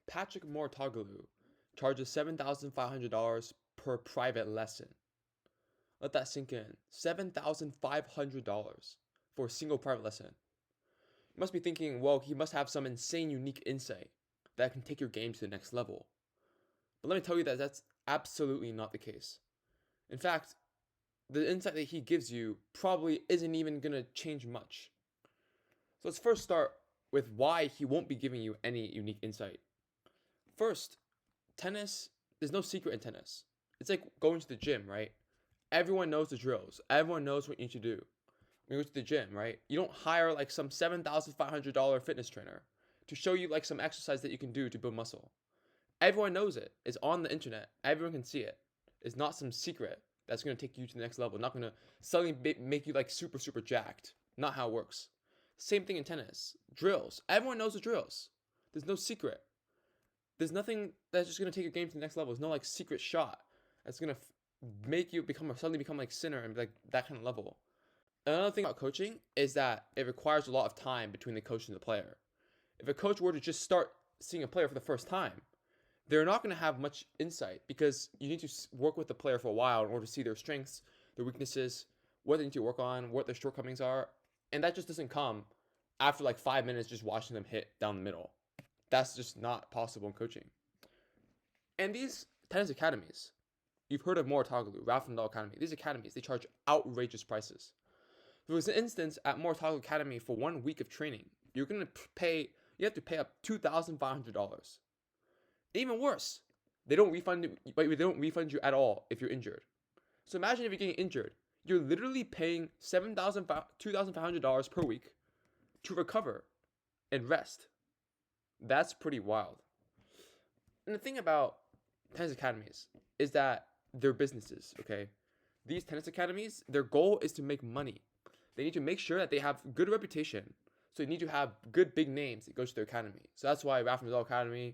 Patrick Mortoglu charges $7,500 per private lesson. Let that sink in. $7,500 for a single private lesson. You must be thinking, well, he must have some insane, unique insight that can take your game to the next level. But let me tell you that that's absolutely not the case. In fact, the insight that he gives you probably isn't even going to change much. So let's first start with why he won't be giving you any unique insight. First, tennis, there's no secret in tennis. It's like going to the gym, right? Everyone knows the drills. Everyone knows what you need to do. When you go to the gym, right? You don't hire like some $7,500 fitness trainer to show you like some exercise that you can do to build muscle. Everyone knows it. It's on the internet. Everyone can see it. It's not some secret that's going to take you to the next level. Not going to suddenly make you like super, super jacked. Not how it works. Same thing in tennis. Drills. Everyone knows the drills. There's no secret. There's nothing that's just going to take your game to the next level. There's no like secret shot that's going to make you suddenly become like Sinner and like that kind of level. Another thing about coaching is that it requires a lot of time between the coach and the player. If a coach were to just start seeing a player for the first time, they're not going to have much insight because you need to work with the player for a while in order to see their strengths, their weaknesses, what they need to work on, what their shortcomings are. And that just doesn't come after like 5 minutes just watching them hit down the middle. That's just not possible in coaching. And these tennis academies, you've heard of Mortoglu, Rafa Nadal Academy. These academies, they charge outrageous prices. For instance, at Mortoglu Academy for 1 week of training, you have to pay up $2,500. Even worse, they don't refund you at all if you're injured. So imagine if you're getting injured, you're literally paying $2,500 per week to recover and rest. That's pretty wild. And the thing about tennis academies is that they're businesses, okay? These tennis academies, their goal is to make money. They need to make sure that they have good reputation. So they need to have good big names that go to their academy. So that's why Rafa Nadal Academy,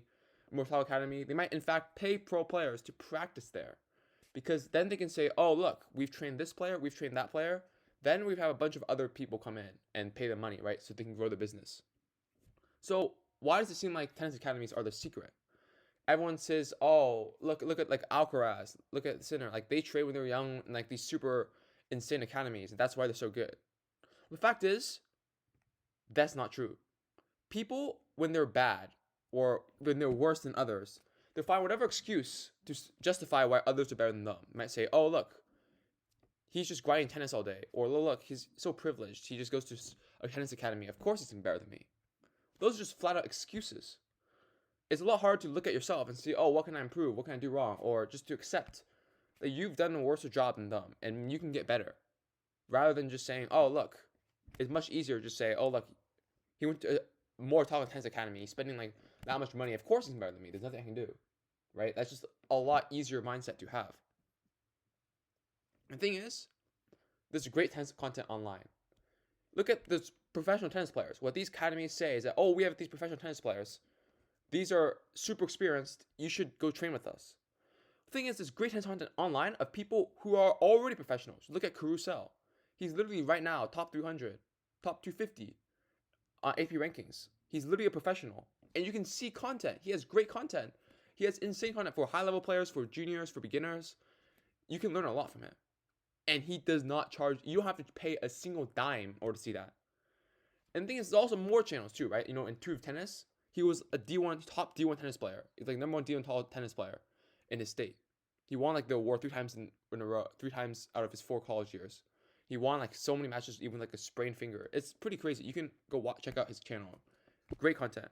Mortal Academy, they might in fact pay pro players to practice there. Because then they can say, oh, look, we've trained this player, we've trained that player. Then we have a bunch of other people come in and pay them money, right? So they can grow the business. So why does it seem like tennis academies are the secret? Everyone says, oh, look at like Alcaraz, look at Sinner. Like they train when they're young in like these super insane academies. And that's why they're so good. The fact is, that's not true. People, when they're bad or when they're worse than others, they find whatever excuse to justify why others are better than them. They might say, oh, look, he's just grinding tennis all day. Or look, he's so privileged. He just goes to a tennis academy. Of course he's better than me. Those are just flat out excuses. It's a lot harder to look at yourself and see, oh, what can I improve? What can I do wrong? Or just to accept that you've done a worse job than them and you can get better. Rather than just saying, oh, look, it's much easier to just say, oh, look, he went to a more talent tennis academy. He's spending like that much money. Of course he's better than me. There's nothing I can do. Right? That's just a lot easier mindset to have. The thing is, there's great tennis content online. Look at the professional tennis players. What these academies say is that, oh, we have these professional tennis players. These are super experienced. You should go train with us. The thing is, there's great tennis content online of people who are already professionals. Look at Carousel. He's literally right now top 300, top 250 on AP rankings. He's literally a professional. And you can see content. He has great content. He has insane content for high-level players, for juniors, for beginners. You can learn a lot from him. And he does not charge. You don't have to pay a single dime in order to see that. And the thing is, there's also more channels too, right? You know, in Two of Tennis, he was a top D1 tennis player. He's like number one D1 tennis player in his state. He won like the award 3 times in a row, 3 times out of his 4 college years. He won like so many matches, even like a sprained finger. It's pretty crazy. You can go check out his channel. Great content.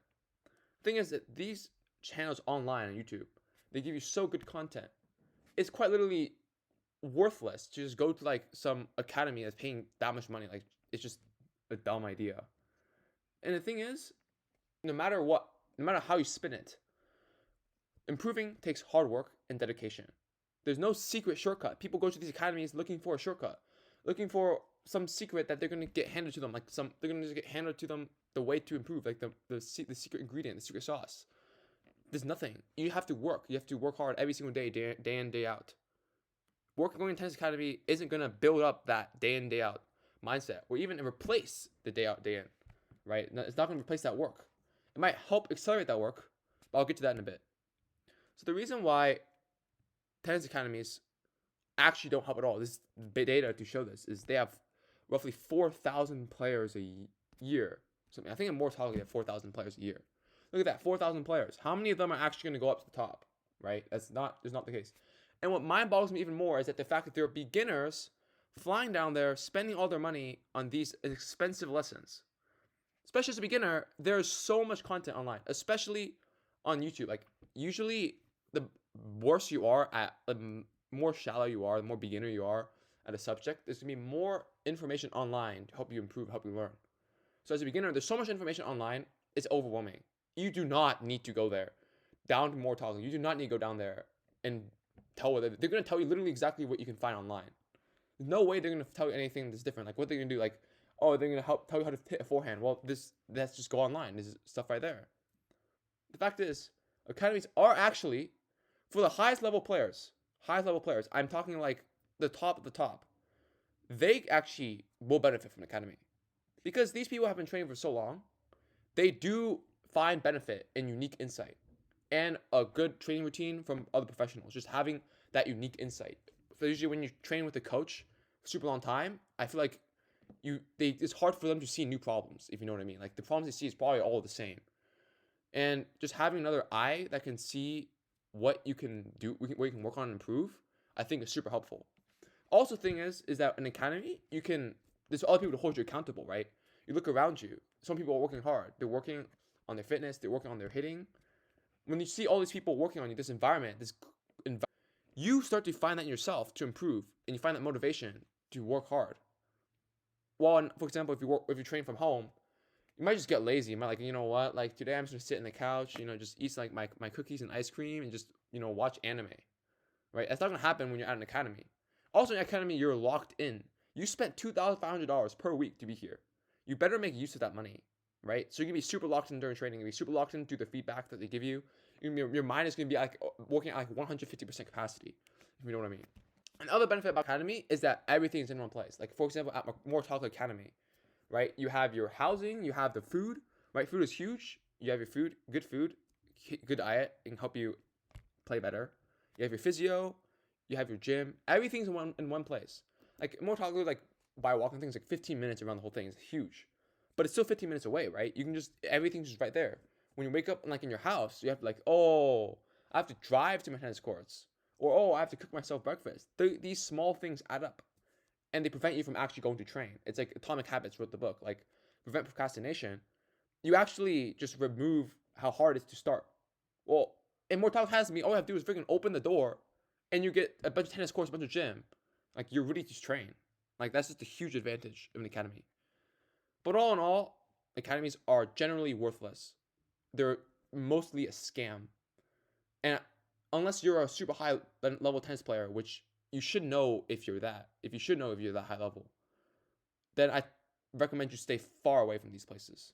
The thing is that these channels online on YouTube, they give you so good content. It's quite literally worthless to just go to like some academy that's paying that much money. Like it's just a dumb idea. And the thing is, no matter how you spin it, improving takes hard work and dedication. There's no secret shortcut. People go to these academies looking for a shortcut, looking for some secret that they're gonna get handed to them. They're gonna just get handed to them the way to improve, like the secret ingredient, the secret sauce. There's nothing. You have to work. You have to work hard every single day, day in, day out. Going to tennis academy isn't gonna build up that day in, day out mindset, or even replace the day out, day in. Right? It's not gonna replace that work. It might help accelerate that work, But I'll get to that in a bit. So the reason why tennis academies actually don't help at all, this data to show this, is they have roughly 4,000 players a year. Something I think in more talk they have 4,000 players a year. Look at that, 4,000 players. How many of them are actually going to go up to the top, right? That's not the case. And what mind boggles me even more is that the fact that there are beginners flying down there, spending all their money on these expensive lessons. Especially as a beginner, there's so much content online, especially on YouTube. Like, usually the worse you are at, the more shallow you are, the more beginner you are at a subject, there's gonna be more information online to help you improve, help you learn. So as a beginner, there's so much information online, it's overwhelming. You do not need to go there. Down to more talking. You do not need to go down there and tell what they're gonna tell you literally exactly what you can find online. There's no way they're gonna tell you anything that's different. Like, what they're gonna do, like, oh, they're gonna tell you how to hit a forehand. Well, that's just go online. There's stuff right there. The fact is, academies are actually for the highest level players. I'm talking like the top of the top. They actually will benefit from an academy because these people have been training for so long. They do find benefit in unique insight and a good training routine from other professionals. Just having that unique insight. So usually when you train with a coach for super long time, I feel like it's hard for them to see new problems, if you know what I mean. Like, the problems they see is probably all the same. And just having another eye that can see what you can do, what you can work on and improve, I think is super helpful. Also, thing is that in academy, there's other people to hold you accountable, right? You look around you. Some people are working hard. They're working on their fitness. They're working on their hitting. When you see all these people working on you, this environment, you start to find that in yourself to improve, and you find that motivation to work hard. Well, for example, if you train from home, you might just get lazy. You might, like, you know what, like, today I'm just gonna sit on the couch, just eat like my cookies and ice cream and just watch anime, right? That's not gonna happen when you're at an academy. Also, in an academy, you're locked in. You spent $2,500 per week to be here. You better make use of that money, right? So you're gonna be super locked in during training. You're gonna be super locked in through the feedback that they give you. Your mind is gonna be like working at like 150% capacity, if you know what I mean. Another benefit about academy is that everything's in one place. Like, for example, at More Talk Academy, right? You have your housing, you have the food, right? Food is huge. You have your food, good diet, and help you play better. You have your physio, you have your gym. Everything's in one place. Like, More Talk, like, by walking things, like 15 minutes around the whole thing is huge, but it's still 15 minutes away, right? Everything's just right there. When you wake up, like, in your house, you have to, like, oh, I have to drive to my tennis courts. Or, oh, I have to cook myself breakfast. These small things add up. And they prevent you from actually going to train. It's like Atomic Habits wrote the book. Like, prevent procrastination. You actually just remove how hard it is to start. Well, Immortal has me. All you have to do is freaking open the door. And you get a bunch of tennis courts, a bunch of gym. Like, you're ready to train. Like, that's just a huge advantage of an academy. But all in all, academies are generally worthless. They're mostly a scam. And unless you're a super high level tennis player, which you should know if you're that high level, then I recommend you stay far away from these places.